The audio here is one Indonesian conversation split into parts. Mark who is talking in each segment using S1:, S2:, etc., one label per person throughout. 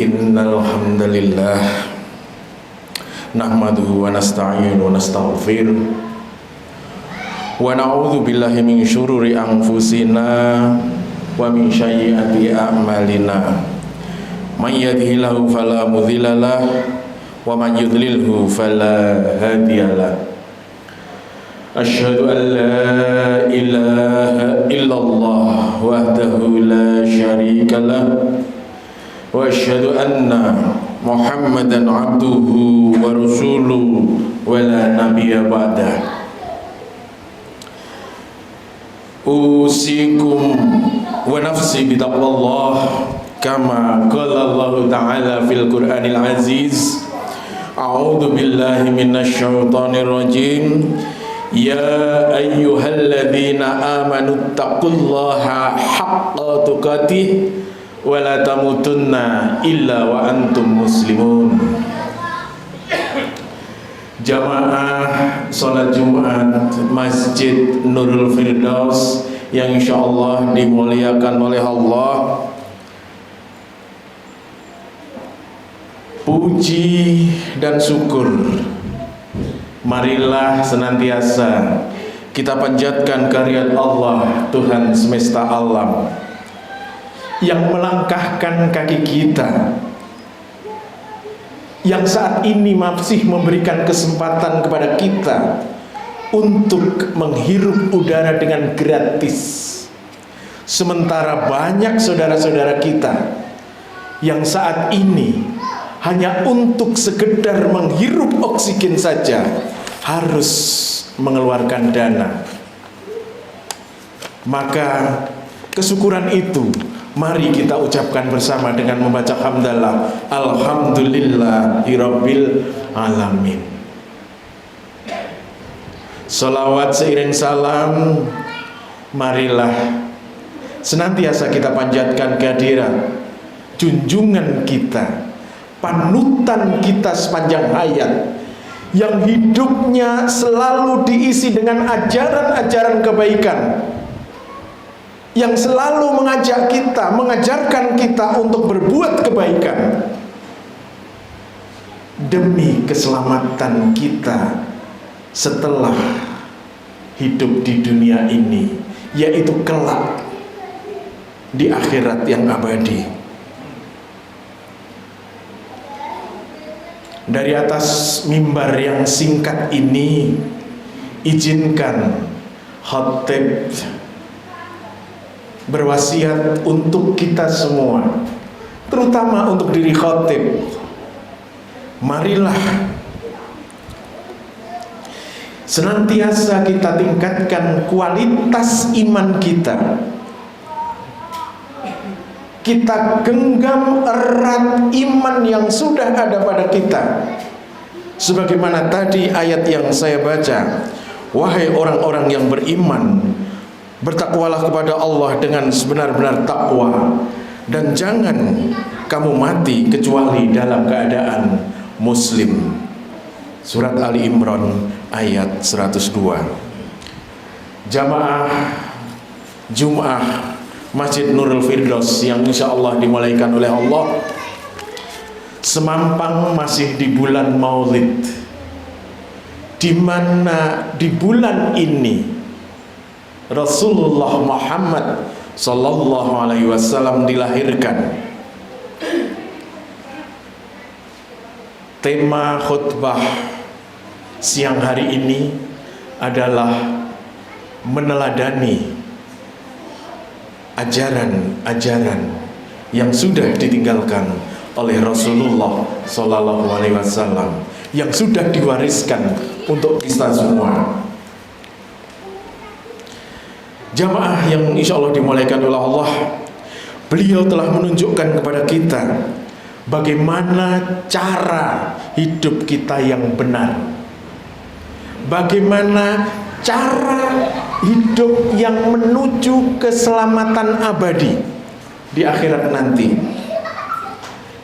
S1: Innal hamdalillah nahmaduhu wa nasta'inu wa nastaghfir wa na'udzu billahi min syururi anfusina wa min sayyiati a'malina. May yahdihillahu fala mudhillalah wa man yudlilhu fala hadiyalah. Asyhadu an la ilaha illallah wahdahu la syarikalah wa asyhadu anna Muhammadan abduhu wa rasuluhu wa la nabiyya ba'dah. Usikum wa nafsi bitaqwallah kama qala Allah ta'ala fil Qur'anil Aziz. A'udzu billahi minasy syaithanir rajim. Ya ayyuhalladzina amanu taqullaha haqqa tuqatih wa la tamutunna illa wa antum muslimun. Jamaah salat Jumat Masjid Nurul Firdaus yang insyaallah dimuliakan oleh Allah, puji dan syukur marilah senantiasa kita panjatkan kehadirat Allah, Tuhan semesta alam, yang melangkahkan kaki kita, yang saat ini masih memberikan kesempatan kepada kita untuk menghirup udara dengan gratis. Sementara banyak saudara-saudara kita yang saat ini hanya untuk sekedar menghirup oksigen saja harus mengeluarkan dana. Maka kesyukuran itu mari kita ucapkan bersama dengan membaca hamdalah, alhamdulillahirabbil alamin. Salawat seiring salam marilah senantiasa kita panjatkan kehadirat junjungan kita, panutan kita sepanjang hayat, yang hidupnya selalu diisi dengan ajaran-ajaran kebaikan, yang selalu mengajak kita, mengajarkan kita untuk berbuat kebaikan demi keselamatan kita setelah hidup di dunia ini, yaitu kelak di akhirat yang abadi. Dari atas mimbar yang singkat ini, izinkan khatib berwasiat untuk kita semua, terutama untuk diri khatib. Marilah senantiasa kita tingkatkan kualitas iman kita. Kita genggam erat iman yang sudah ada pada kita. Sebagaimana tadi ayat yang saya baca, wahai orang-orang yang beriman, bertakwalah kepada Allah dengan sebenar-benar takwa, dan jangan kamu mati kecuali dalam keadaan muslim. Surat Ali Imran ayat 102. Jamaah Jum'ah Masjid Nurul Firdaus yang insyaallah dimulaikan oleh Allah, semampang masih di bulan Maulid, di mana di bulan ini Rasulullah Muhammad sallallahu alaihi wasallam dilahirkan. Tema khutbah siang hari ini adalah meneladani ajaran-ajaran yang sudah ditinggalkan oleh Rasulullah sallallahu alaihi wasallam, yang sudah diwariskan untuk kita semua. Jamaah yang insya Allah dimuliakan oleh Allah, beliau telah menunjukkan kepada kita bagaimana cara hidup kita yang benar, bagaimana cara hidup yang menuju keselamatan abadi di akhirat nanti.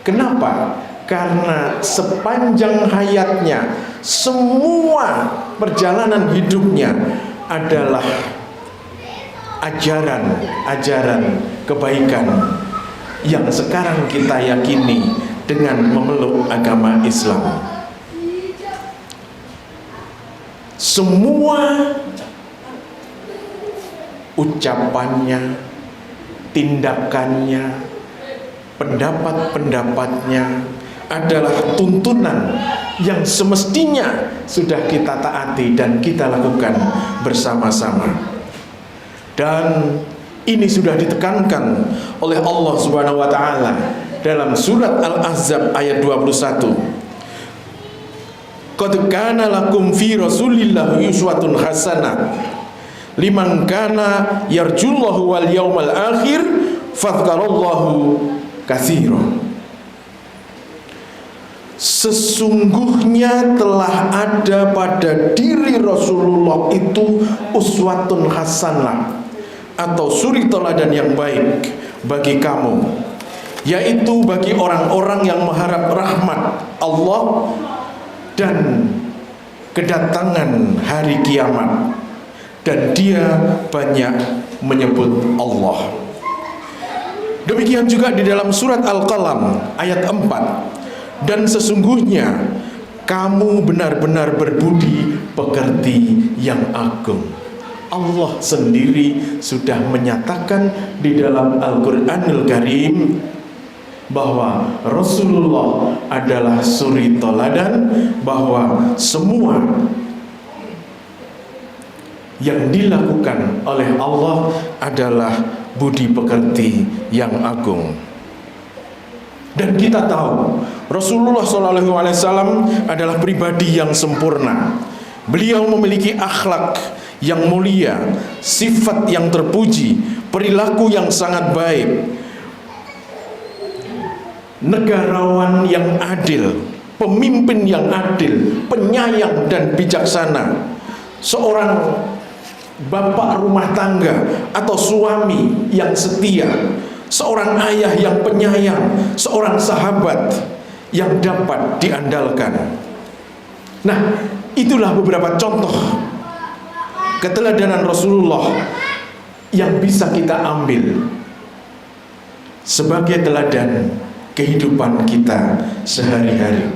S1: Kenapa? Karena sepanjang hayatnya, semua perjalanan hidupnya adalah ajaran-ajaran kebaikan yang sekarang kita yakini dengan memeluk agama Islam. Semua ucapannya, tindakannya, pendapat-pendapatnya adalah tuntunan yang semestinya sudah kita taati dan kita lakukan bersama-sama. Dan ini sudah ditekankan oleh Allah Subhanahu wa taala dalam surat Al-Ahzab ayat 21. Qad kana lakum fi Rasulillah uswatun hasanah liman kana yarjullahu wal yawmal akhir fadhkarallahu katsiran. Sesungguhnya telah ada pada diri Rasulullah itu uswatun hasanah atau suri teladan yang baik bagi kamu, yaitu bagi orang-orang yang mengharap rahmat Allah dan kedatangan hari kiamat, dan dia banyak menyebut Allah. Demikian juga di dalam surat Al-Qalam ayat 4. Dan sesungguhnya kamu benar-benar berbudi pekerti yang agung. Allah sendiri sudah menyatakan di dalam Al-Qur'anul Karim bahwa Rasulullah adalah suri teladan, bahwa semua yang dilakukan oleh Allah adalah budi pekerti yang agung. Dan kita tahu Rasulullah SAW adalah pribadi yang sempurna. Beliau memiliki akhlak yang mulia, sifat yang terpuji, perilaku yang sangat baik, negarawan yang adil, pemimpin yang adil, penyayang dan bijaksana, seorang bapak rumah tangga atau suami yang setia, seorang ayah yang penyayang, seorang sahabat yang dapat diandalkan. Nah, itulah beberapa contoh keteladanan Rasulullah yang bisa kita ambil sebagai teladan kehidupan kita sehari-hari.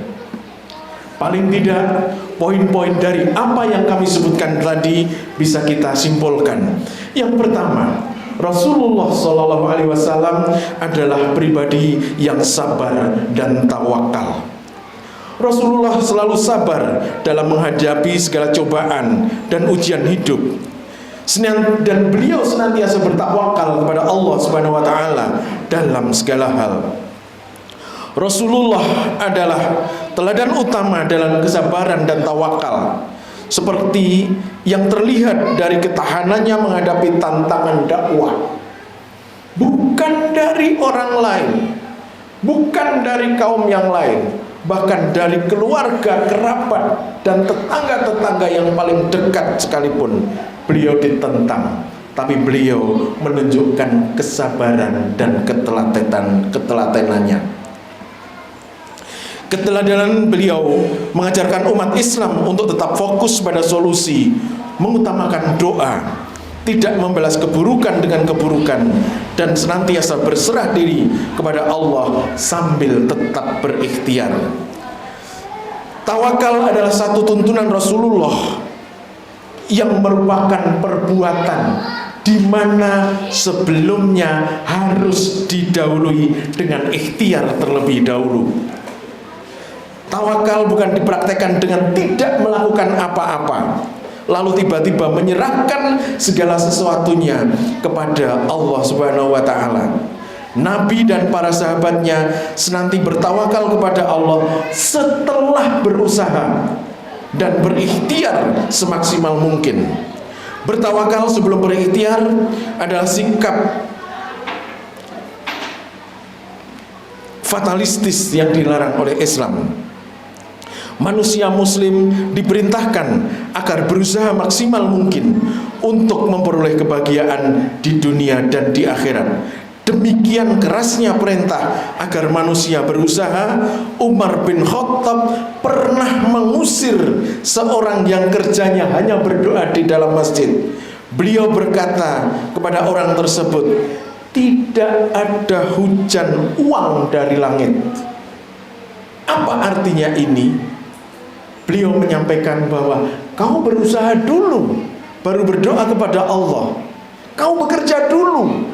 S1: Paling tidak poin-poin dari apa yang kami sebutkan tadi bisa kita simpulkan. Yang pertama, Rasulullah SAW adalah pribadi yang sabar dan tawakal. Rasulullah selalu sabar dalam menghadapi segala cobaan dan ujian hidup. Dan beliau senantiasa bertawakal kepada Allah Subhanahu wa taala dalam segala hal. Rasulullah adalah teladan utama dalam kesabaran dan tawakal, seperti yang terlihat dari ketahanannya menghadapi tantangan dakwah, bukan dari orang lain, bukan dari kaum yang lain, bahkan dari keluarga, kerabat, dan tetangga-tetangga yang paling dekat sekalipun beliau ditentang, tapi beliau menunjukkan kesabaran dan ketelatenannya. Keteladanan beliau mengajarkan umat Islam untuk tetap fokus pada solusi, mengutamakan doa, tidak membalas keburukan dengan keburukan, dan senantiasa berserah diri kepada Allah sambil tetap berikhtiar. Tawakal adalah satu tuntunan Rasulullah yang merupakan perbuatan di mana sebelumnya harus didahului dengan ikhtiar terlebih dahulu. Tawakal bukan dipraktekkan dengan tidak melakukan apa-apa, lalu tiba-tiba menyerahkan segala sesuatunya kepada Allah Subhanahu wa taala. Nabi dan para sahabatnya senanti bertawakal kepada Allah setelah berusaha dan berikhtiar semaksimal mungkin. Bertawakal sebelum berikhtiar adalah sikap fatalistis yang dilarang oleh Islam. Manusia muslim diperintahkan agar berusaha maksimal mungkin untuk memperoleh kebahagiaan di dunia dan di akhirat. Demikian kerasnya perintah agar manusia berusaha, Umar bin Khattab pernah mengusir seorang yang kerjanya hanya berdoa di dalam masjid. Beliau berkata kepada orang tersebut, "Tidak ada hujan uang dari langit." Apa artinya ini? Beliau menyampaikan bahwa kau berusaha dulu, baru berdoa kepada Allah. Kau bekerja dulu,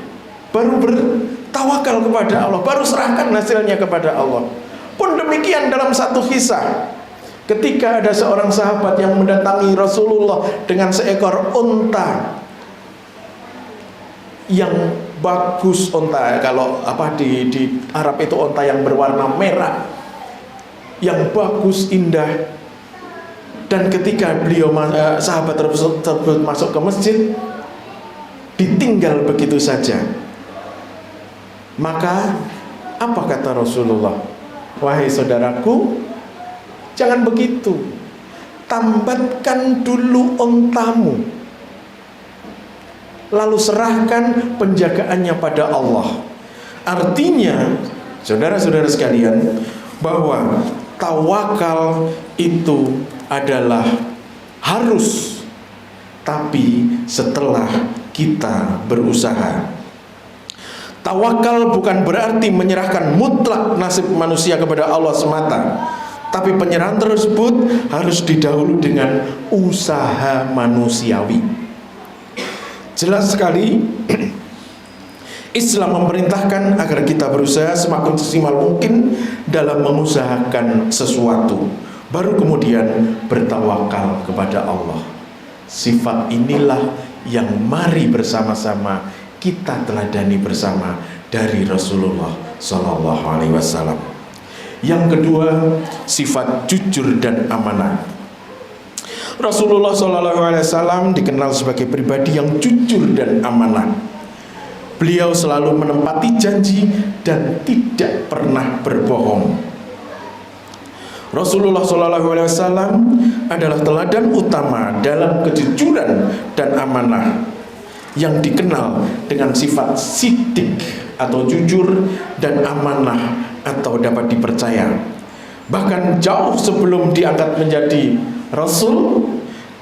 S1: baru bertawakal kepada Allah, baru serahkan hasilnya kepada Allah. Pun demikian dalam satu kisah, ketika ada seorang sahabat yang mendatangi Rasulullah dengan seekor unta yang bagus, unta kalau di Arab itu unta yang berwarna merah, yang bagus, indah. Dan ketika beliau sahabat tersebut masuk ke masjid, ditinggal begitu saja. Maka apa kata Rasulullah? Wahai saudaraku, jangan begitu. Tambatkan dulu untamu, lalu serahkan penjagaannya pada Allah. Artinya, saudara-saudara sekalian, bahwa tawakal itu adalah harus, tapi setelah kita berusaha. Tawakal bukan berarti menyerahkan mutlak nasib manusia kepada Allah semata, tapi penyerahan tersebut harus didahului dengan usaha manusiawi. Jelas sekali Islam memerintahkan agar kita berusaha semakin sesimal mungkin dalam mengusahakan sesuatu, baru kemudian bertawakal kepada Allah. Sifat inilah yang mari bersama-sama kita teladani bersama dari Rasulullah Sallallahu Alaihi Wasallam. Yang kedua, sifat jujur dan amanah. Rasulullah Sallallahu Alaihi Wasallam dikenal sebagai pribadi yang jujur dan amanah. Beliau selalu menepati janji dan tidak pernah berbohong. Rasulullah SAW adalah teladan utama dalam kejujuran dan amanah, yang dikenal dengan sifat sidik atau jujur dan amanah atau dapat dipercaya. Bahkan jauh sebelum diangkat menjadi Rasul,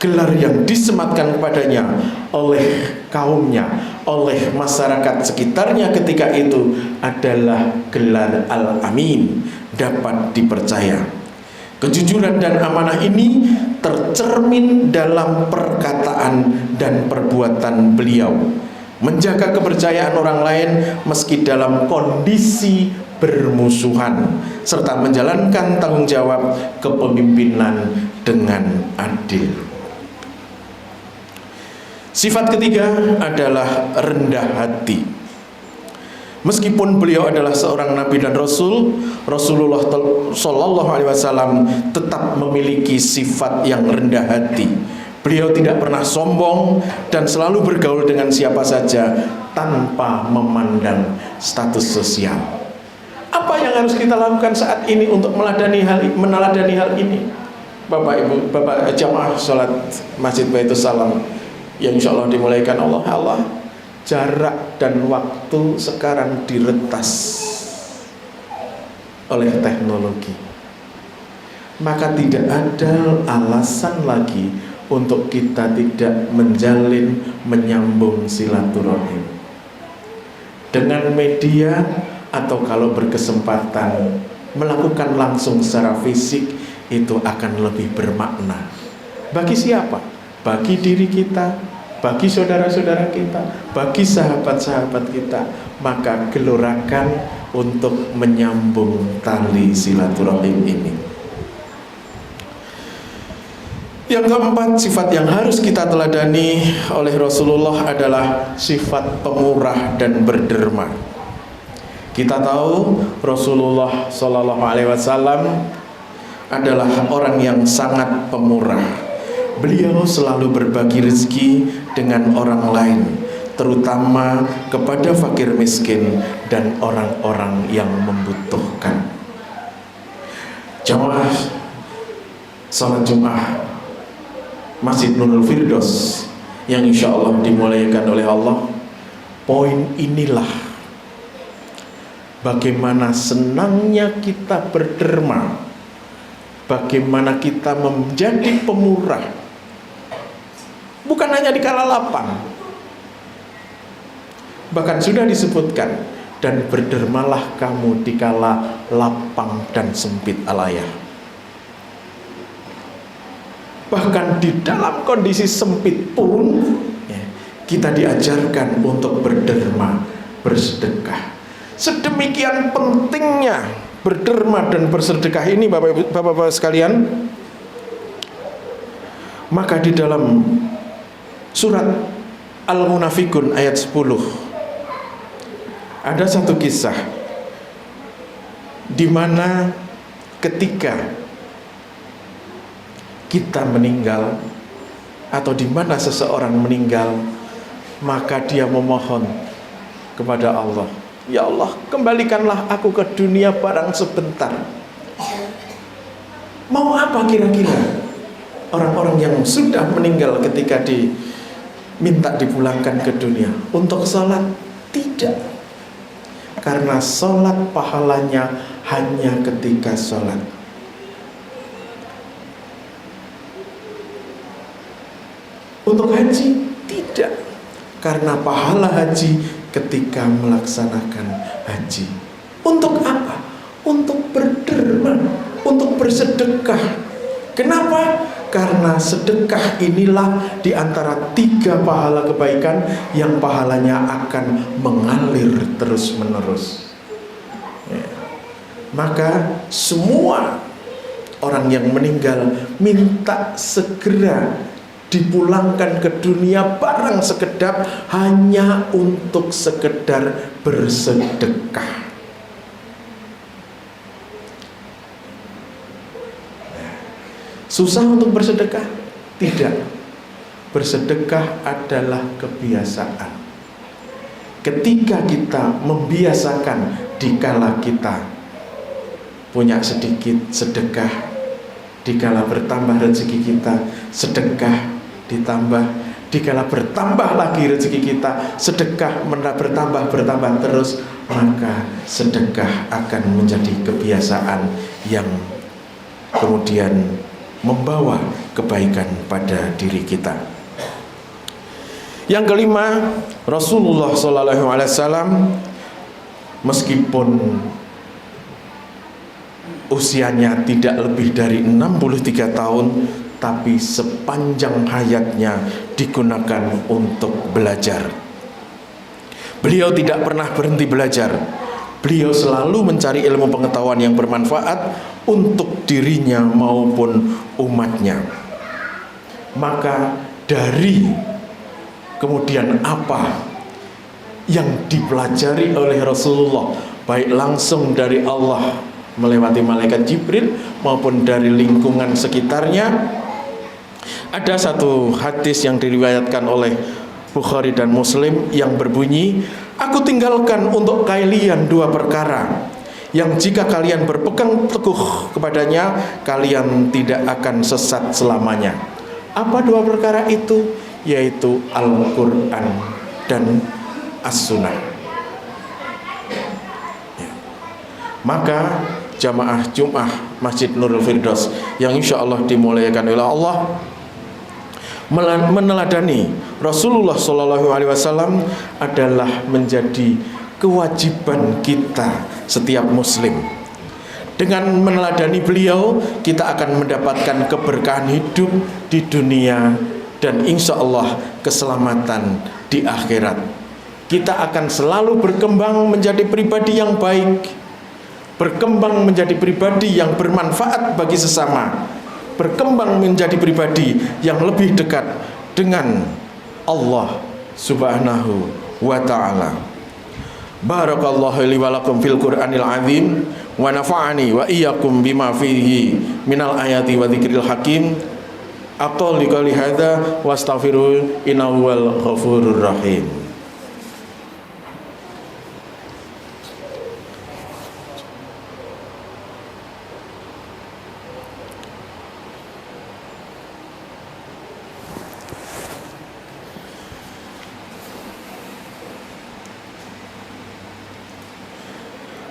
S1: gelar yang disematkan kepadanya oleh kaumnya, oleh masyarakat sekitarnya ketika itu adalah gelar Al-Amin, dapat dipercaya. Kejujuran dan amanah ini tercermin dalam perkataan dan perbuatan beliau, menjaga kepercayaan orang lain meski dalam kondisi bermusuhan, serta menjalankan tanggung jawab kepemimpinan dengan adil. Sifat ketiga adalah rendah hati. Meskipun beliau adalah seorang nabi dan rasul, Rasulullah Sallallahu Alaihi Wasallam tetap memiliki sifat yang rendah hati. Beliau tidak pernah sombong dan selalu bergaul dengan siapa saja tanpa memandang status sosial. Apa yang harus kita lakukan saat ini untuk meneladani hal ini? Bapak Ibu, Bapak jamaah sholat Masjid Baitus Salam yang insya Allah dimulaikan Allah, jarak dan waktu sekarang diretas oleh teknologi. Maka tidak ada alasan lagi untuk kita tidak menjalin, menyambung silaturahim dengan media, atau kalau berkesempatan melakukan langsung secara fisik, itu akan lebih bermakna. Bagi siapa? Bagi diri kita, bagi saudara-saudara kita, bagi sahabat-sahabat kita. Maka gelorakan untuk menyambung tali silaturahim ini. Yang keempat, sifat yang harus kita teladani oleh Rasulullah adalah sifat pemurah dan berderma. Kita tahu Rasulullah Sallallahu Alaihi Wasallam adalah orang yang sangat pemurah. Beliau selalu berbagi rezeki dengan orang lain, terutama kepada fakir miskin dan orang-orang yang membutuhkan. Jamaah salat Jumat Masjid Nurul Firdaus yang insya Allah dimuliakan oleh Allah, poin inilah bagaimana senangnya kita berderma, bagaimana kita menjadi pemurah, bukan hanya di kala lapang. Bahkan sudah disebutkan dan berdermalah kamu dikala lapang dan sempit alayah. Bahkan di dalam kondisi sempit pun ya, kita diajarkan untuk berderma, bersedekah. Sedemikian pentingnya berderma dan bersedekah ini Bapak-Bapak sekalian. Maka di dalam surat Al-Munafikun ayat 10 ada satu kisah di mana ketika kita meninggal atau di mana seseorang meninggal, maka dia memohon kepada Allah, ya Allah, kembalikanlah aku ke dunia barang sebentar. Mau apa kira-kira orang-orang yang sudah meninggal ketika diminta dipulangkan ke dunia? Untuk sholat? Tidak. Karena sholat pahalanya hanya ketika sholat. Untuk haji? Tidak. Karena pahala haji ketika melaksanakan haji. Untuk apa? Untuk berderma, untuk bersedekah. Kenapa? Karena sedekah inilah di antara 3 pahala kebaikan yang pahalanya akan mengalir terus menerus ya. Maka semua orang yang meninggal minta segera dipulangkan ke dunia barang sekedap hanya untuk sekedar bersedekah. Susah untuk bersedekah? Tidak. Bersedekah adalah kebiasaan. Ketika kita membiasakan dikala kita punya sedikit sedekah, dikala bertambah rezeki kita sedekah ditambah, dikala bertambah lagi rezeki kita sedekah bertambah terus, maka sedekah akan menjadi kebiasaan yang kemudian membawa kebaikan pada diri kita. Yang kelima, Rasulullah SAW meskipun usianya tidak lebih dari 63 tahun, tapi sepanjang hayatnya digunakan untuk belajar. Beliau tidak pernah berhenti belajar. Beliau selalu mencari ilmu pengetahuan yang bermanfaat untuk dirinya maupun umatnya. Maka dari kemudian apa yang dipelajari oleh Rasulullah, baik langsung dari Allah melewati malaikat Jibril maupun dari lingkungan sekitarnya, ada satu hadis yang diriwayatkan oleh Bukhari dan Muslim yang berbunyi, aku tinggalkan untuk kalian 2 perkara yang jika kalian berpegang teguh kepadanya, kalian tidak akan sesat selamanya. Apa 2 perkara itu? Yaitu Al-Quran dan As-Sunnah. Maka jamaah Jum'ah Masjid Nurul Firdaus yang insya Allah dimuliakan oleh Allah, meneladani Rasulullah SAW adalah menjadi kewajiban kita setiap muslim. Dengan meneladani beliau, kita akan mendapatkan keberkahan hidup di dunia dan insya Allah keselamatan di akhirat. Kita akan selalu berkembang menjadi pribadi yang baik, berkembang menjadi pribadi yang bermanfaat bagi sesama, berkembang menjadi pribadi yang lebih dekat dengan Allah Subhanahu wa ta'ala. Barakallahu li wa lakum fil Qur'anil azim wa nafa'ani wa iyyakum bima fihi minal ayati wa dzikril hakim. Aqul liqali hadza wa astaghfiru innahu wal ghafurur rahim.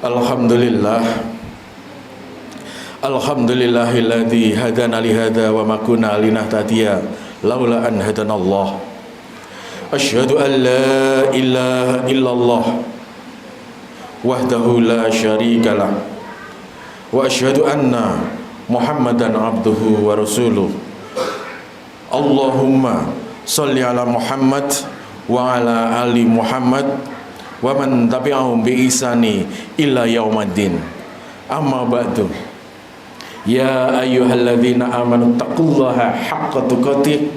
S1: Alhamdulillah, alhamdulillahilladzi hadana li hadza wa ma kunna linahtadiya laula an hadanallah. Asyhadu an la ilaha illallah wahdahu la syarikalah, wa asyhadu anna Muhammadan abduhu wa rasuluh. Allahumma sholli ala Muhammad wa ala ali Muhammad wa man tabi'ahum bi ihsani ila yaumiddin. Amma ba'du. Ya ayyuhalladzina amanu taqullaha haqqa tuqatih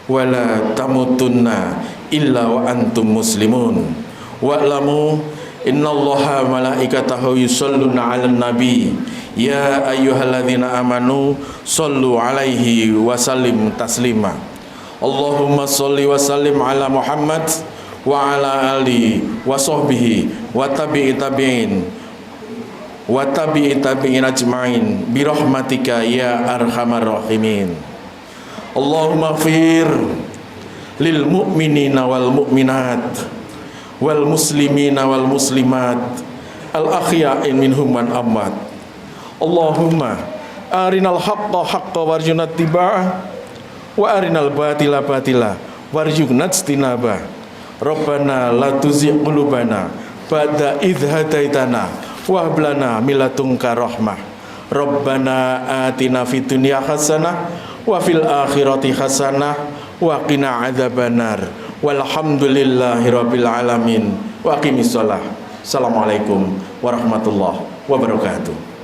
S1: wa la tamutunna illa wa antum muslimun. Wa'lamu innallaha malaikatahu yusholluna 'alan nabi. Ya ayyuhalladzina amanu shollu 'alaihi wa sallim taslima. Allahumma sholli wa sallim ala Muhammad wa ala ali wa sahbihi wa tabi'i tabi'in wa tabi'i tabi'in ajma'in bi rahmatika ya arhamar rahimin. Allahumma ighfir lil mu'minina wal mu'minat wal muslimina wal muslimat al ahya'i minhum man amwat. Allahumma arinal haqqa haqqa warjuna tiba'ah wa arinal batila batila warjuna ijtinabah. Rabbana la tuzigh qulubana ba'da idh hadaitana wa hab lana min ladunka rahmah. Rabbana atina fid dunya hasanah wa fil akhirati hasanah wa qina adzabannar. Walhamdulillahi rabbil alamin. Wa aqimis shalah. Assalamualaikum warahmatullahi wabarakatuh.